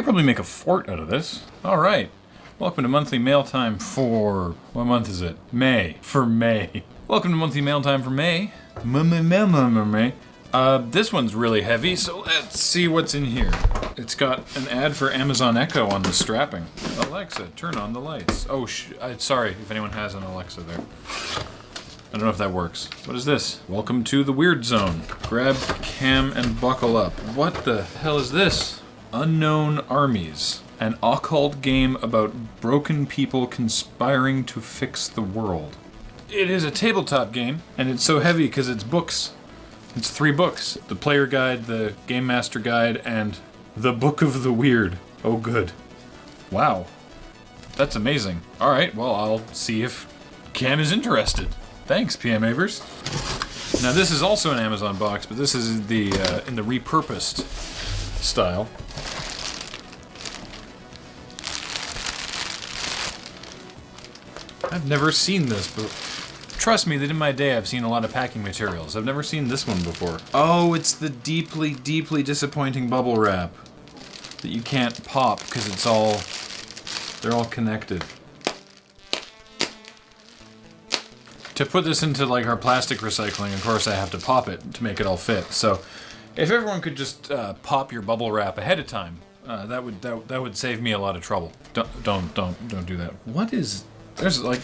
could probably make a fort out of this. All right. Welcome to monthly mail time for... What month is it? May. For May. Welcome to monthly mail time for May. May. This one's really heavy, so let's see what's in here. It's got an ad for Amazon Echo on the strapping. Alexa, turn on the lights. Oh, sorry if anyone has an Alexa there. I don't know if that works. What is this? Welcome to the Weird Zone. Grab cam and buckle up. What the hell is this? Unknown Armies. An occult game about broken people conspiring to fix the world. It is a tabletop game, and it's so heavy because it's books. It's 3 books. The Player Guide, the Game Master Guide, and the Book of the Weird. Oh, good. Wow. That's amazing. Alright, well, I'll see if Cam is interested. Thanks, PM Avers. Now, this is also an Amazon box, but this is the in the repurposed style. I've never seen this, but trust me that in my day I've seen a lot of packing materials. I've never seen this one before. Oh, it's the deeply, deeply disappointing bubble wrap that you can't pop because they're all connected. To put this into like our plastic recycling, of course I have to pop it to make it all fit. So if everyone could just pop your bubble wrap ahead of time, that would save me a lot of trouble. Don't do that. What is... There's like,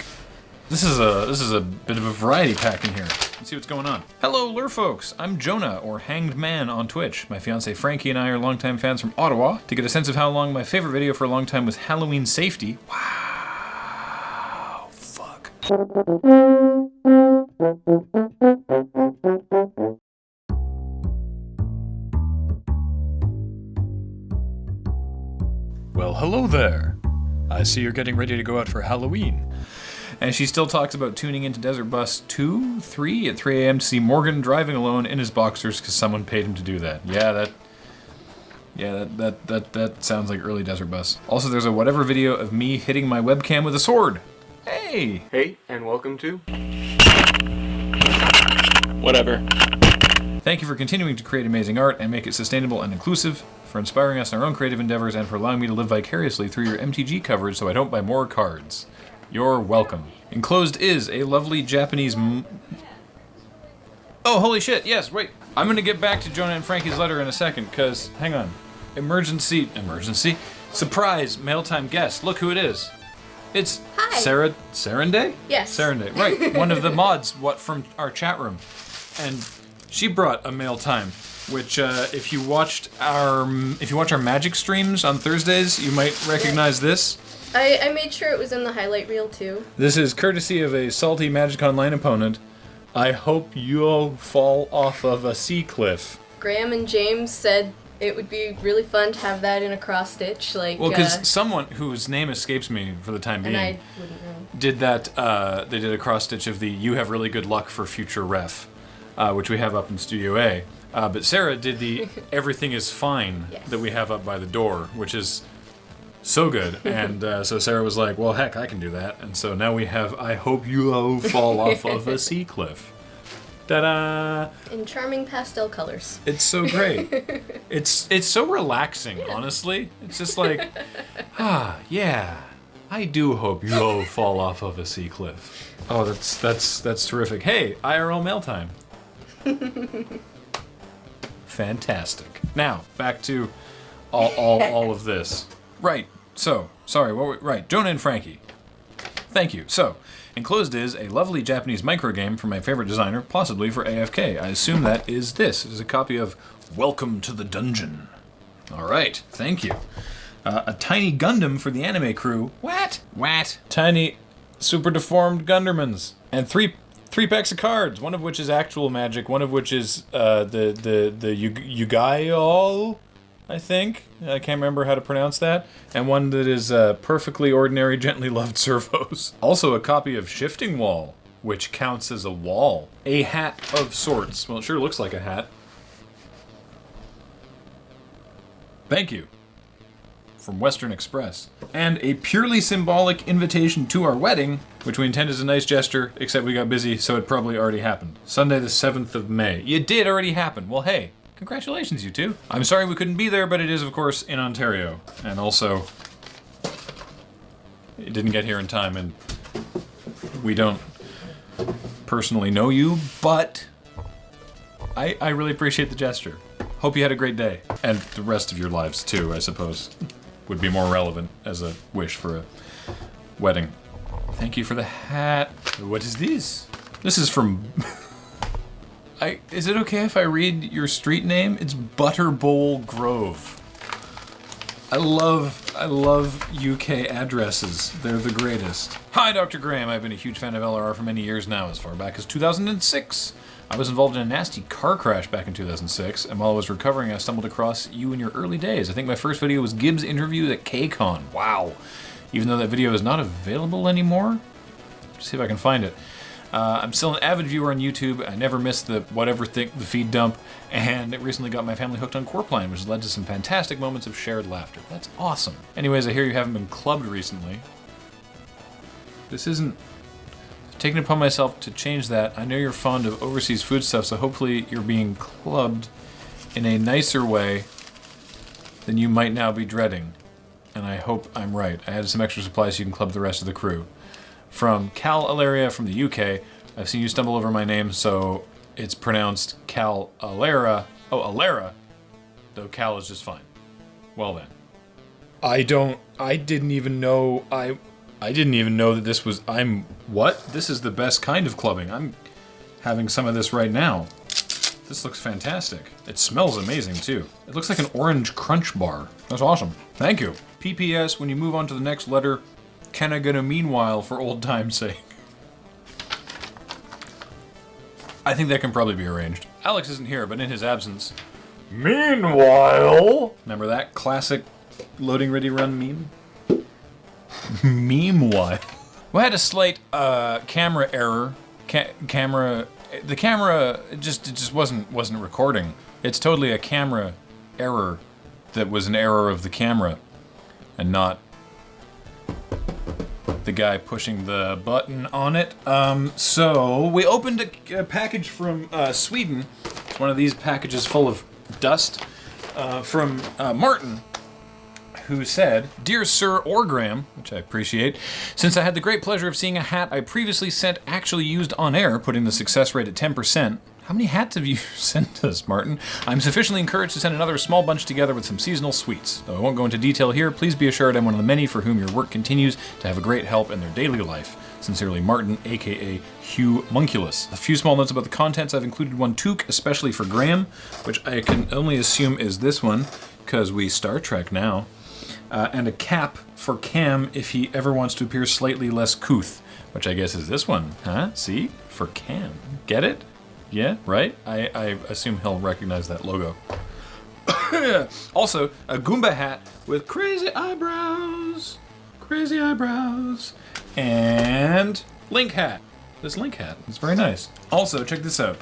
this is a bit of a variety pack in here. Let's see what's going on. Hello, lure folks. I'm Jonah, or Hanged Man on Twitch. My fiance Frankie and I are longtime fans from Ottawa. To get a sense of how long, my favorite video for a long time was Halloween Safety. Wow, fuck. Well, hello there. I see you're getting ready to go out for Halloween. And she still talks about tuning into Desert Bus 2, 3 at 3 a.m. to see Morgan driving alone in his boxers because someone paid him to do that. That sounds like early Desert Bus. Also, there's a whatever video of me hitting my webcam with a sword. Hey! Hey, and welcome to... Whatever. Thank you for continuing to create amazing art and make it sustainable and inclusive, for inspiring us in our own creative endeavors, and for allowing me to live vicariously through your MTG coverage so I don't buy more cards. You're welcome. Enclosed is a lovely Japanese Oh, holy shit, yes, wait. I'm gonna get back to Jonah and Frankie's letter in a second, because, hang on. Emergency, surprise, mail time guest. Look who it is. It's Hi. Sarenday? Yes. Sarenday, right. One of the mods from our chat room. And she brought a mail time, which if you watch our Magic streams on Thursdays, you might recognize this. I made sure it was in the highlight reel too. This is courtesy of a salty Magic Online opponent. I hope you'll fall off of a sea cliff. Graham and James said it would be really fun to have that in a cross stitch, like. Well, because someone whose name escapes me for the time being, and I wouldn't know. Did that. They did a cross stitch of the "You have really good luck for future ref," which we have up in Studio A. But Sarah did the "Everything is fine" Yes. that we have up by the door, which is so good. And so Sarah was like, "Well, heck, I can do that." And so now we have "I hope you fall off of a sea cliff." Ta-da! In charming pastel colors. It's so great. It's so relaxing, honestly. It's just like, yeah. I do hope you all fall off of a sea cliff. Oh, that's terrific. Hey, IRL mail time. Fantastic. Now, back to all of this. Right. So, sorry, right. Jonah and Frankie. Thank you. So, enclosed is a lovely Japanese micro game from my favorite designer, possibly for AFK. I assume that is this. It is a copy of Welcome to the Dungeon. All right. Thank you. A tiny Gundam for the anime crew. What? Tiny, super deformed Gundamans. And three packs of cards, one of which is actual magic, one of which is the Yugai-all, I think. I can't remember how to pronounce that. And one that is perfectly ordinary, gently loved servos. Also a copy of Shifting Wall, which counts as a wall. A hat of sorts. Well, it sure looks like a hat. Thank you. From Western Express. And a purely symbolic invitation to our wedding, which we intend as a nice gesture, except we got busy, so it probably already happened. Sunday the 7th of May. It did already happen. Well, hey, Congratulations, you two. I'm sorry we couldn't be there, but it is, of course, in Ontario. And also, it didn't get here in time, and we don't personally know you, but I really appreciate the gesture. Hope you had a great day. And the rest of your lives, too, I suppose, would be more relevant as a wish for a wedding. Thank you for the hat. What is this? This is from... Is it okay if I read your street name? It's Butterbowl Grove. I love UK addresses. They're the greatest. Hi, Dr. Graham. I've been a huge fan of LRR for many years now, as far back as 2006. I was involved in a nasty car crash back in 2006, and while I was recovering, I stumbled across you in your early days. I think my first video was Gibbs' interview at KCON. Wow. Even though that video is not available anymore? Let's see if I can find it. I'm still an avid viewer on YouTube. I never miss the feed dump, and it recently got my family hooked on Corepline, which has led to some fantastic moments of shared laughter. That's awesome. Anyways, I hear you haven't been clubbed recently. This isn't... I've taken it upon myself to change that. I know you're fond of overseas food stuff, so hopefully you're being clubbed in a nicer way than you might now be dreading. And I hope I'm right. I added some extra supplies so you can club the rest of the crew. From Cal Alaria from the UK. I've seen you stumble over my name, so it's pronounced Cal Alera. Oh, Alera. Though Cal is just fine. Well then. I didn't even know that this was... What? This is the best kind of clubbing. I'm having some of this right now. This looks fantastic. It smells amazing, too. It looks like an orange crunch bar. That's awesome. Thank you. PPS, when you move on to the next letter, can I get a meanwhile for old time's sake? I think that can probably be arranged. Alex isn't here, but in his absence... Meanwhile! Remember that classic Loading Ready Run meme? Meanwhile. We had a slight camera error. The camera it just wasn't recording. It's totally a camera error that was an error of the camera and not the guy pushing the button on it. So we opened a package from Sweden. It's one of these packages full of dust from Martin, who said, "Dear Sir Orgram," which I appreciate, "since I had the great pleasure of seeing a hat I previously sent actually used on air, putting the success rate at 10%. How many hats have you sent us, Martin? I'm sufficiently encouraged to send another small bunch together with some seasonal sweets. Though I won't go into detail here, please be assured I'm one of the many for whom your work continues to have a great help in their daily life. Sincerely, Martin, aka Hugh Munculus." A few small notes about the contents. I've included one toque, especially for Graham, which I can only assume is this one, because we Star Trek now. And a cap for Cam if he ever wants to appear slightly less couth, which I guess is this one, huh? See? For Cam. Get it? Yeah, right? I assume he'll recognize that logo. Also, a Goomba hat with crazy eyebrows. Crazy eyebrows. And Link hat. This Link hat. It's very nice. Also, check this out.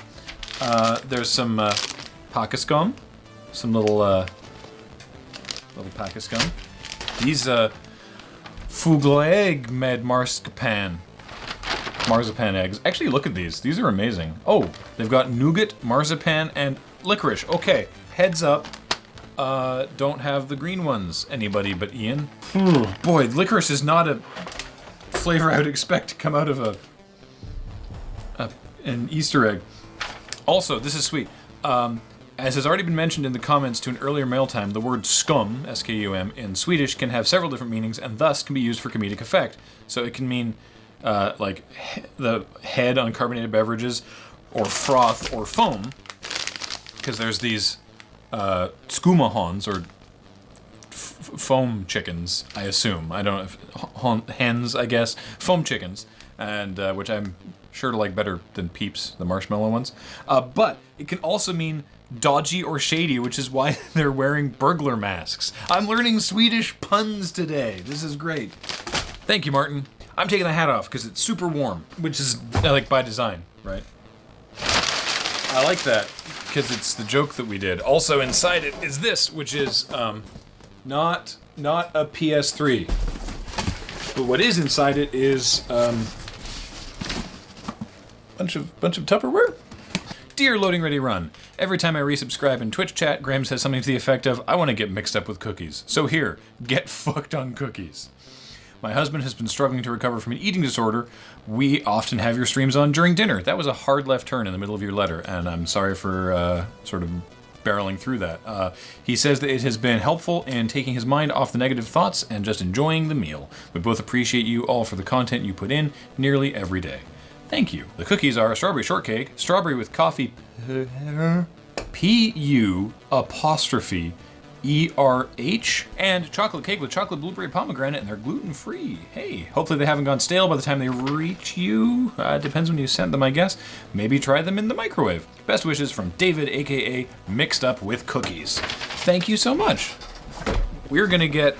There's some Pakiscom. Some little Pakiscom. These Fuglaeg med marzipan eggs. Actually, look at these. These are amazing. Oh, they've got nougat, marzipan, and licorice. Okay, heads up. Don't have the green ones. Anybody but Ian. Boy, licorice is not a flavor I would expect to come out of an Easter egg. Also, this is sweet. As has already been mentioned in the comments to an earlier mail time, the word scum, S-K-U-M, in Swedish can have several different meanings and thus can be used for comedic effect. So it can mean like the head on carbonated beverages, or froth, or foam, because there's these skumahons, or foam chickens, I assume. I don't know if hens, I guess. Foam chickens, and which I'm sure to like better than Peeps, the marshmallow ones. But it can also mean dodgy or shady, which is why they're wearing burglar masks. I'm learning Swedish puns today. This is great. Thank you, Martin. I'm taking the hat off because it's super warm, which is like by design, right? I like that because it's the joke that we did. Also inside it is this, which is not a PS3, but what is inside it is bunch of Tupperware. Dear Loading Ready Run, every time I resubscribe in Twitch chat, Graham says something to the effect of, I want to get mixed up with cookies. So here, get fucked on cookies. My husband has been struggling to recover from an eating disorder. We often have your streams on during dinner. That was a hard left turn in the middle of your letter, and I'm sorry for sort of barreling through that. He says that it has been helpful in taking his mind off the negative thoughts and just enjoying the meal. We both appreciate you all for the content you put in nearly every day. Thank you. The cookies are a strawberry shortcake, strawberry with coffee, P-U''ERH, and chocolate cake with chocolate blueberry pomegranate, and they're gluten-free. Hey, hopefully they haven't gone stale by the time they reach you. Depends when you sent them, I guess. Maybe try them in the microwave. Best wishes from David, aka Mixed Up with Cookies. Thank you so much. We're gonna get...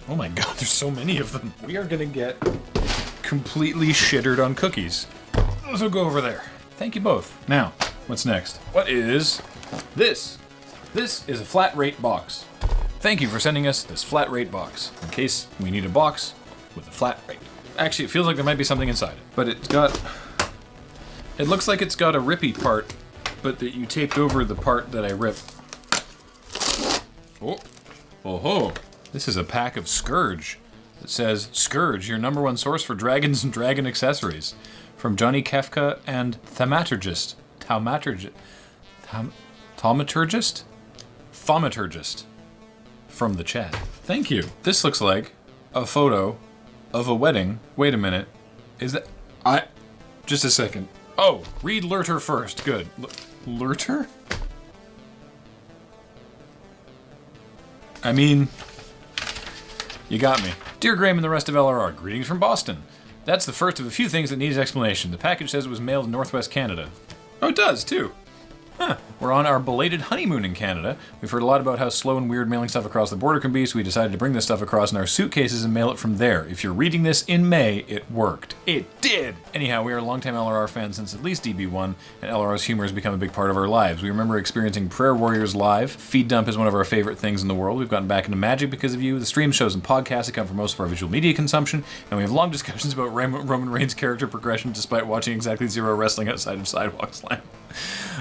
Oh my god, there's so many of them. We are gonna get completely shittered on cookies. So go over there. Thank you both. Now, what's next? What is this? This is a flat rate box. Thank you for sending us this flat rate box, in case we need a box with a flat rate. Actually, it feels like there might be something inside it, but it looks like it's got a rippy part, but that you taped over the part that I ripped. Oh, this is a pack of Scourge. It says, Scourge, your #1 source for dragons and dragon accessories. From Johnny Kefka and Thaumaturgist. Thaumaturgist. From the chat. Thank you. This looks like a photo of a wedding. Wait a minute. Is that... Just a second. Oh, read Lurter first. Good. Lurter? I mean... You got me. Dear Graham and the rest of LRR, greetings from Boston. That's the first of a few things that needs explanation. The package says it was mailed in Northwest Canada. Oh, it does, too. Huh. We're on our belated honeymoon in Canada. We've heard a lot about how slow and weird mailing stuff across the border can be, so we decided to bring this stuff across in our suitcases and mail it from there. If you're reading this in May, it worked. It did! Anyhow, we are longtime LRR fans since at least DB1, and LRR's humor has become a big part of our lives. We remember experiencing Prayer Warriors live. Feed Dump is one of our favorite things in the world. We've gotten back into Magic because of you. The stream shows and podcasts account for most of our visual media consumption, and we have long discussions about Roman Reigns' character progression despite watching exactly zero wrestling outside of Sidewalk Slam.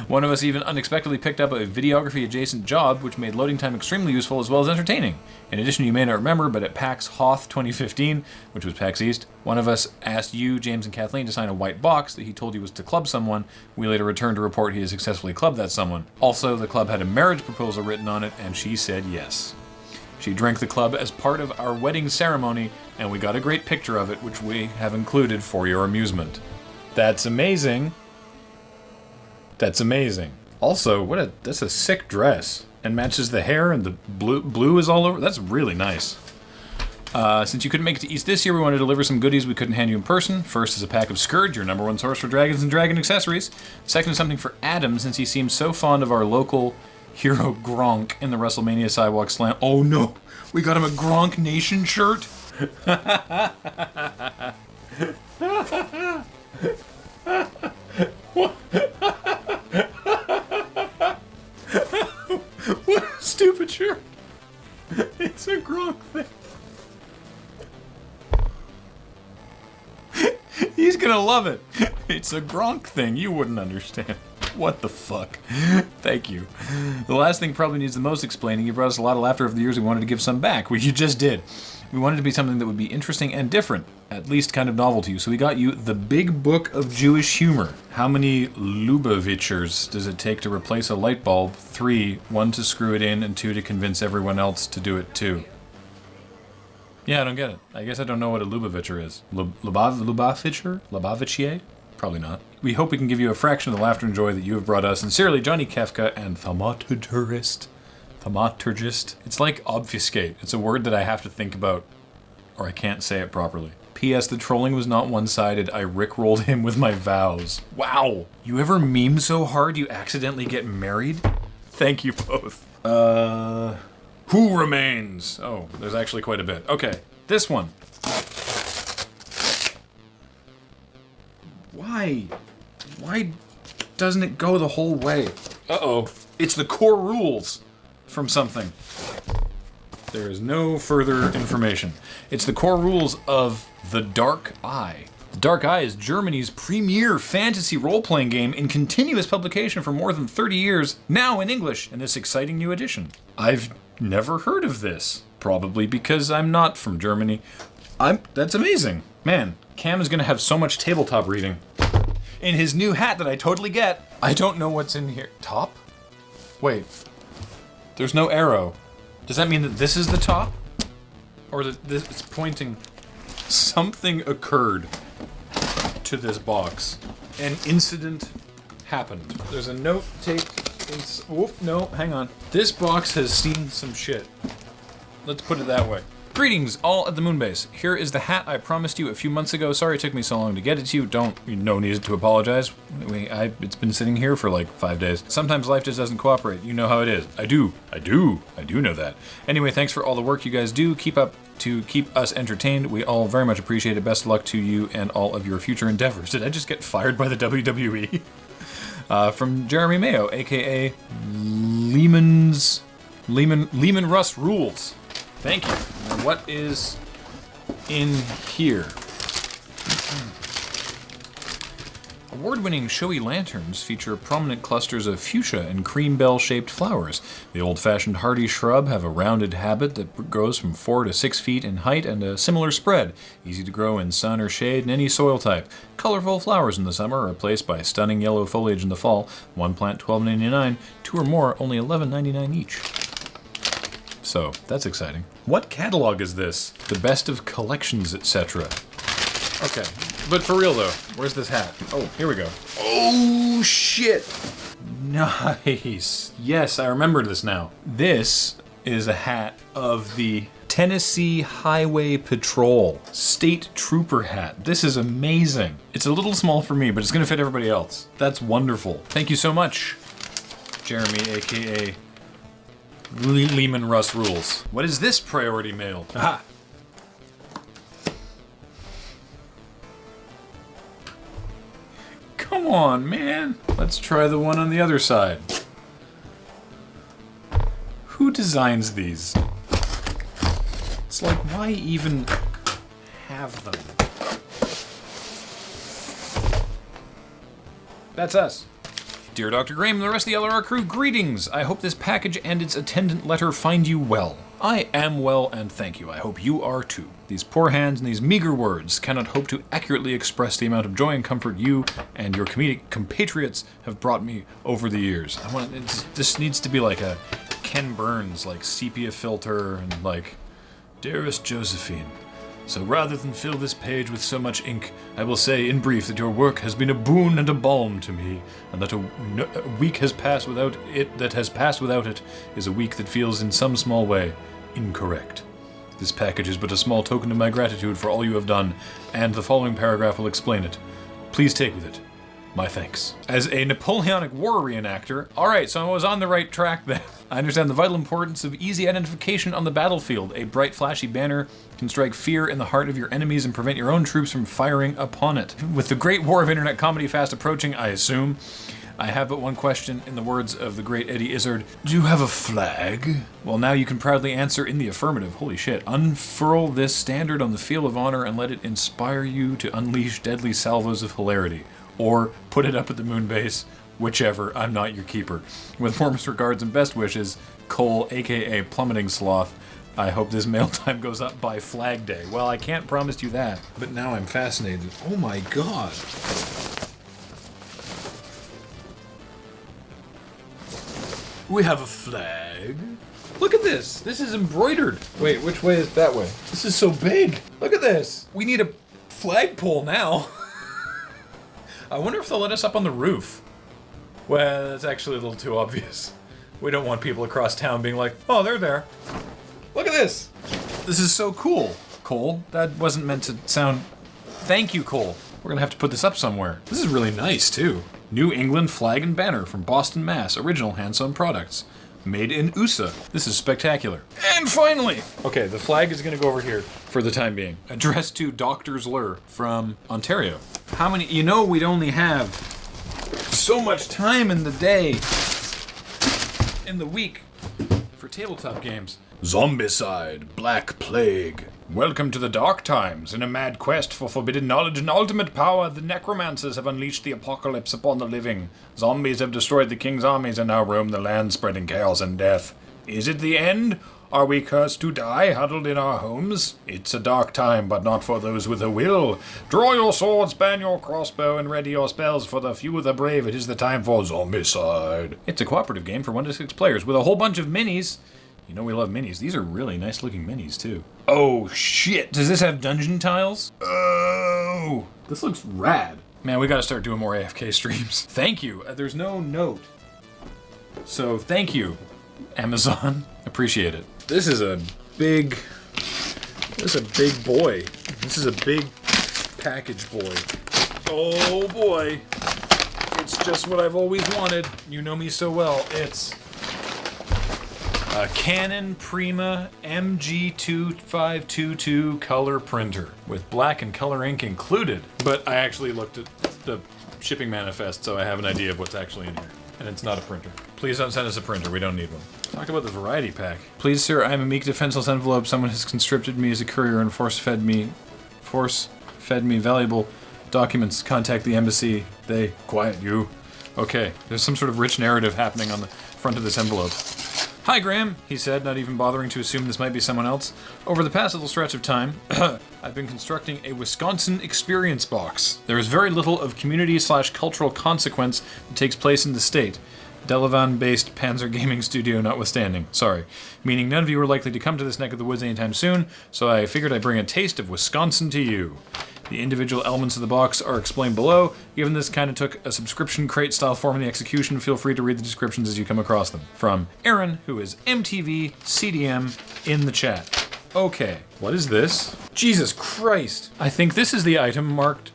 One of us even unexpectedly picked up a videography-adjacent job, which made loading time extremely useful as well as entertaining. In addition, you may not remember, but at PAX Hoth 2015, which was PAX East, one of us asked you, James, and Kathleen to sign a white box that he told you was to club someone. We later returned to report he had successfully clubbed that someone. Also, the club had a marriage proposal written on it, and she said yes. She drank the club as part of our wedding ceremony, and we got a great picture of it, which we have included for your amusement. That's amazing. That's amazing. Also, that's a sick dress. And matches the hair, and the blue is all over. That's really nice. Since you couldn't make it to East this year, we want to deliver some goodies we couldn't hand you in person. First is a pack of Scourge, your #1 source for dragons and dragon accessories. Second is something for Adam, since he seems so fond of our local hero Gronk in the WrestleMania Sidewalk Slam. Oh no, we got him a Gronk Nation shirt. What a stupid shirt. It's a Gronk thing. He's gonna love it. It's a Gronk thing. You wouldn't understand. What the fuck? Thank you. The last thing probably needs the most explaining. You brought us a lot of laughter over the years. We wanted to give some back. Well, you just did. We wanted it to be something that would be interesting and different, at least kind of novel to you. So we got you the Big Book of Jewish Humor. How many Lubavitchers does it take to replace a light bulb? 3, 1 to screw it in, and 2 to convince everyone else to do it too. Yeah, I don't get it. I guess I don't know what a Lubavitcher is. Lubavitcher? Lubavitchier? Probably not. We hope we can give you a fraction of the laughter and joy that you have brought us. Sincerely, Johnny Kefka and Thaumaturgist. It's like obfuscate. It's a word that I have to think about, or I can't say it properly. P.S. The trolling was not one-sided. I rickrolled him with my vows. Wow! You ever meme so hard you accidentally get married? Thank you both. Who remains? Oh, there's actually quite a bit. Okay, this one. Why? Why doesn't it go the whole way? Uh-oh. It's the core rules from something. There is no further information. It's the core rules of the Dark Eye. The Dark Eye is Germany's premier fantasy role-playing game in continuous publication for more than 30 years, now in English in this exciting new edition. I've never heard of this, probably because I'm not from Germany. That's amazing. Man, Cam is gonna have so much tabletop reading. In his new hat that I totally get. I don't know what's in here. Top? Wait. There's no arrow. Does that mean that this is the top? Or that this it's pointing... Something occurred to this box. An incident happened. There's a note taped... Whoop, no, hang on. This box has seen some shit. Let's put it that way. Greetings, all at the Moonbase. Here is the hat I promised you a few months ago. Sorry it took me so long to get it to you. No need to apologize. It's been sitting here for like 5 days. Sometimes life just doesn't cooperate. You know how it is. I do know that. Anyway, thanks for all the work you guys do. Keep up to keep us entertained. We all very much appreciate it. Best of luck to you and all of your future endeavors. Did I just get fired by the WWE? From Jeremy Mayo, aka Lehman Russ Rules. Thank you. Now what is in here? Award-winning showy lanterns feature prominent clusters of fuchsia and cream bell-shaped flowers. The old-fashioned hardy shrub have a rounded habit that grows from 4 to 6 feet in height and a similar spread, easy to grow in sun or shade in any soil type. Colorful flowers in the summer are replaced by stunning yellow foliage in the fall. One plant $12.99, 2 or more only $11.99 each. So, that's exciting. What catalog is this? The best of collections, etc. Okay, but for real though, where's this hat? Oh, here we go. Oh, shit! Nice. Yes, I remember this now. This is a hat of the Tennessee Highway Patrol State Trooper hat. This is amazing. It's a little small for me, but it's gonna fit everybody else. That's wonderful. Thank you so much, Jeremy, aka Lehman Russ Rules. What is this priority mail? Aha! Come on, man. Let's try the one on the other side. Who designs these? It's like, why even have them? That's us. Dear Dr. Graham and the rest of the LRR crew, greetings! I hope this package and its attendant letter find you well. I am well, and thank you. I hope you are too. These poor hands and these meager words cannot hope to accurately express the amount of joy and comfort you and your comedic compatriots have brought me over the years. This needs to be like a Ken Burns, like sepia filter, and like, Dearest Josephine. So rather than fill this page with so much ink, I will say in brief that your work has been a boon and a balm to me, and that a week has passed without it that has passed without it is a week that feels in some small way incorrect. This package is but a small token of my gratitude for all you have done, and the following paragraph will explain it. Please take with it my thanks. As a Napoleonic war reenactor, alright, so I was on the right track then. I understand the vital importance of easy identification on the battlefield. A bright, flashy banner can strike fear in the heart of your enemies and prevent your own troops from firing upon it. With the great war of internet comedy fast approaching, I assume, I have but one question, in the words of the great Eddie Izzard. Do you have a flag? Well, now you can proudly answer in the affirmative. Holy shit. Unfurl this standard on the field of honor and let it inspire you to unleash deadly salvos of hilarity. Or put it up at the moon base, whichever, I'm not your keeper. With warmest regards and best wishes, Cole, aka Plummeting Sloth. I hope this mail time goes up by Flag Day. Well, I can't promise you that, but now I'm fascinated. Oh my god. We have a flag. Look at this. This is embroidered. Wait, which way is that way? This is so big. Look at this. We need a flagpole now. I wonder if they'll let us up on the roof. Well, that's actually a little too obvious. We don't want people across town being like, oh, they're there. Look at this. This is so cool. Cole, that wasn't meant to sound... Thank you, Cole. We're gonna have to put this up somewhere. This is really nice, too. New England flag and banner from Boston, Mass. Original hand-sewn products. Made in USA. This is spectacular. And finally! Okay, the flag is gonna go over here for the time being. Addressed to Doctor's Lure from Ontario. How many... You know we'd only have so much time in the day, in the week, for tabletop games. Zombicide, Black Plague. Welcome to the dark times. In a mad quest for forbidden knowledge and ultimate power, the necromancers have unleashed the apocalypse upon the living. Zombies have destroyed the king's armies and now roam the land, spreading chaos and death. Is it the end? Are we cursed to die, huddled in our homes? It's a dark time, but not for those with a will. Draw your swords, span your crossbow, and ready your spells. For the few, the brave, it is the time for Zombicide. It's a cooperative game for 1 to 6 players with a whole bunch of minis. You know we love minis. These are really nice looking minis, too. Oh, shit. Does this have dungeon tiles? Oh. This looks rad. Man, we gotta start doing more AFK streams. Thank you. There's no note. So, thank you, Amazon. Appreciate it. This is a big boy. This is a big package boy. Oh boy. It's just what I've always wanted. You know me so well. It's a Canon Prima MG2522 color printer with black and color ink included. But I actually looked at the shipping manifest, so I have an idea of what's actually in here. And it's not a printer. Please don't send us a printer, we don't need one. Talked about the variety pack. Please, sir, I am a meek defenseless envelope. Someone has conscripted me as a courier and force-fed me valuable documents. Contact the embassy. They quiet you. Okay, there's some sort of rich narrative happening on the front of this envelope. Hi, Graham, he said, not even bothering to assume this might be someone else. Over the past little stretch of time, I've been constructing a Wisconsin experience box. There is very little of community/cultural consequence that takes place in the state. Delavan-based Panzer Gaming Studio notwithstanding. Sorry. Meaning none of you are likely to come to this neck of the woods anytime soon, so I figured I'd bring a taste of Wisconsin to you. The individual elements of the box are explained below. Given this kind of took a subscription crate style form in the execution, feel free to read the descriptions as you come across them. From Aaron, who is MTV CDM in the chat. Okay, what is this? Jesus Christ! I think this is the item marked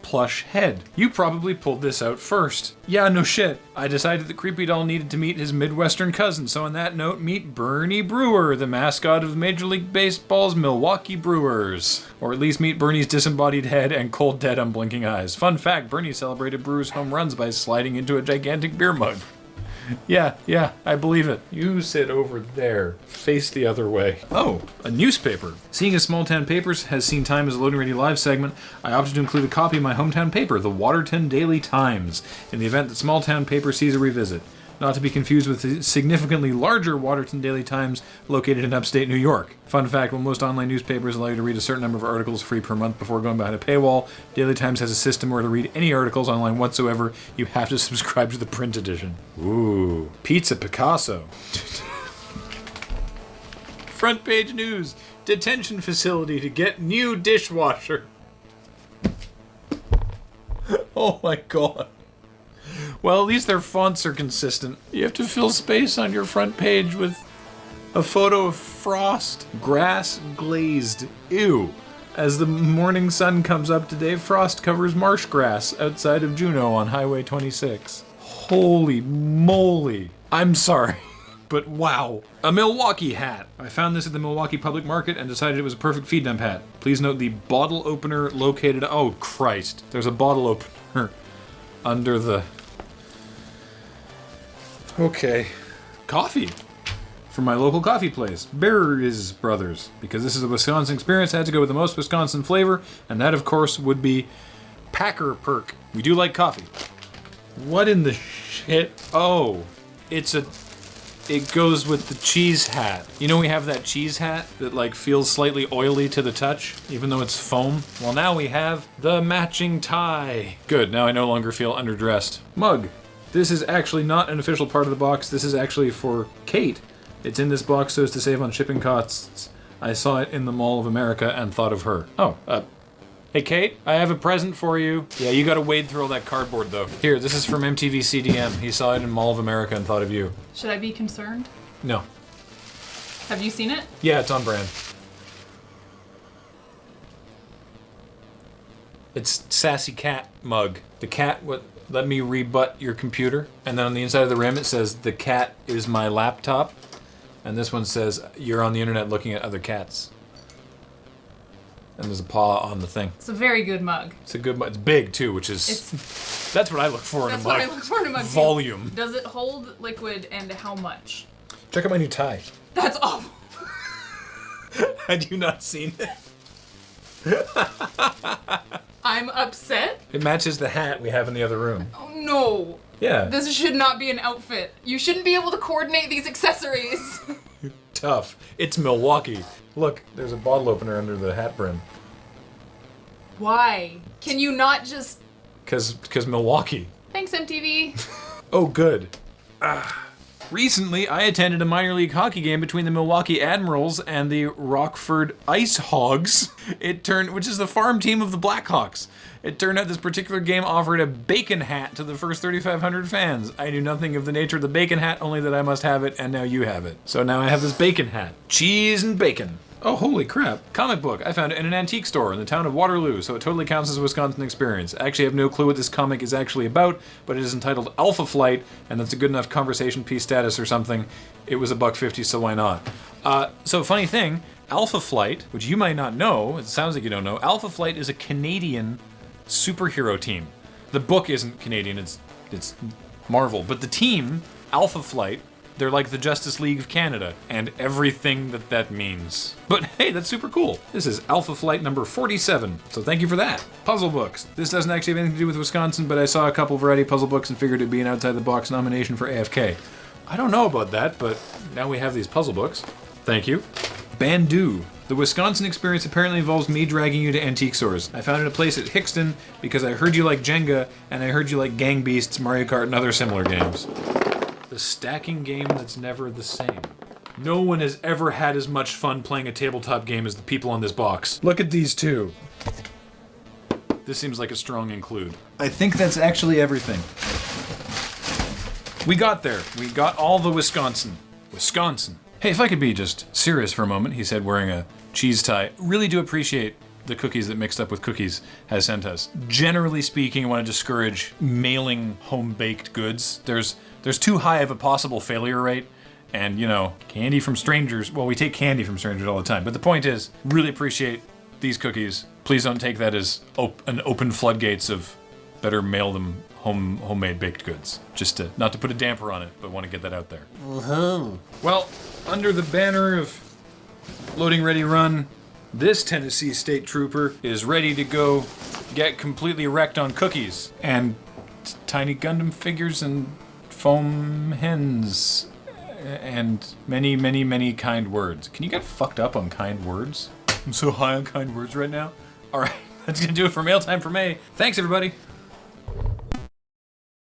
plush head. You probably pulled this out first. Yeah, no shit. I decided that Creepy Doll needed to meet his Midwestern cousin, so on that note, meet Bernie Brewer, the mascot of Major League Baseball's Milwaukee Brewers. Or at least meet Bernie's disembodied head and cold dead unblinking eyes. Fun fact, Bernie celebrated Brewers home runs by sliding into a gigantic beer mug. Yeah, I believe it. You sit over there. Face the other way. Oh, a newspaper. Seeing as Small Town Papers has seen time as a Loading Ready Live segment, I opted to include a copy of my hometown paper, the Waterton Daily Times, in the event that Small Town Paper sees a revisit. Not to be confused with the significantly larger Waterton Daily Times located in upstate New York. Fun fact, while most online newspapers allow you to read a certain number of articles free per month before going behind a paywall, Daily Times has a system where to read any articles online whatsoever, you have to subscribe to the print edition. Ooh. Pizza Picasso. Front page news. Detention facility to get new dishwasher. Oh my god. Well, at least their fonts are consistent. You have to fill space on your front page with a photo of frost. Grass glazed. Ew. As the morning sun comes up today, frost covers marsh grass outside of Juneau on Highway 26. Holy moly. I'm sorry, but wow. A Milwaukee hat. I found this at the Milwaukee Public Market and decided it was a perfect feed dump hat. Please note the bottle opener located... Oh, Christ. There's a bottle opener under the... Okay. Coffee. From my local coffee place, Bear's Brothers. Because this is a Wisconsin experience, I had to go with the most Wisconsin flavor, and that, of course, would be Packer Perk. We do like coffee. What in the shit? Oh, it goes with the cheese hat. You know we have that cheese hat that, like, feels slightly oily to the touch, even though it's foam? Well, now we have the matching tie. Good, now I no longer feel underdressed. Mug. This is actually not an official part of the box. This is actually for Kate. It's in this box so as to save on shipping costs. I saw it in the Mall of America and thought of her. Oh, hey Kate, I have a present for you. Yeah, you gotta wade through all that cardboard though. Here, this is from MTV CDM. He saw it in Mall of America and thought of you. Should I be concerned? No. Have you seen it? Yeah, it's on brand. It's Sassy Cat mug. The cat would let me rebut your computer. And then on the inside of the rim it says, the cat is my laptop. And this one says, you're on the internet looking at other cats. And there's a paw on the thing. It's a very good mug. It's a good mug. It's big too, which is... That's what I look for in a mug. That's what I look for in a mug. Volume. Does it hold liquid and how much? Check out my new tie. That's awful. Had you not seen it? I'm upset. It matches the hat we have in the other room. Oh no. Yeah. This should not be an outfit. You shouldn't be able to coordinate these accessories. Tough. It's Milwaukee. Look, there's a bottle opener under the hat brim. Why? Can you not just... Cause Milwaukee. Thanks, MTV. Oh, good. Recently, I attended a minor league hockey game between the Milwaukee Admirals and the Rockford Ice Hogs. Which is the farm team of the Blackhawks. It turned out this particular game offered a bacon hat to the first 3,500 fans. I knew nothing of the nature of the bacon hat, only that I must have it, and now you have it. So now I have this bacon hat. Cheese and bacon. Oh, holy crap. Comic book. I found it in an antique store in the town of Waterloo, so it totally counts as a Wisconsin experience. I actually have no clue what this comic is actually about, but it is entitled Alpha Flight, and that's a good enough conversation piece status or something. It was $1.50, so why not? So funny thing, Alpha Flight, which you might not know, it sounds like you don't know, Alpha Flight is a Canadian superhero team. The book isn't Canadian, it's Marvel, but the team, Alpha Flight, they're like the Justice League of Canada, and everything that means. But hey, that's super cool. This is Alpha Flight number 47, so thank you for that. Puzzle books. This doesn't actually have anything to do with Wisconsin, but I saw a couple variety puzzle books and figured it'd be an outside-the-box nomination for AFK. I don't know about that, but now we have these puzzle books. Thank you. Bandu. The Wisconsin experience apparently involves me dragging you to antique stores. I found it a place at Hickston because I heard you like Jenga, and I heard you like Gang Beasts, Mario Kart, and other similar games. The stacking game that's never the same. No one has ever had as much fun playing a tabletop game as the people on this box. Look at these two. This seems like a strong include. I think that's actually everything. We got there. We got all the Wisconsin. Wisconsin. Hey, if I could be just serious for a moment, he said, wearing a cheese tie. Really do appreciate the cookies that Mixed Up with Cookies has sent us. Generally speaking, I want to discourage mailing home-baked goods. There's too high of a possible failure rate, and, you know, candy from strangers, well, we take candy from strangers all the time, but the point is, really appreciate these cookies. Please don't take that as an open floodgates of better mail them homemade baked goods. Just not to put a damper on it, but want to get that out there. Well, under the banner of Loading Ready Run, this Tennessee State Trooper is ready to go get completely wrecked on cookies and tiny Gundam figures and foam hens and many, many, many kind words. Can you get fucked up on kind words? I'm so high on kind words right now. All right, that's gonna do it for Mail Time for May. Thanks, everybody.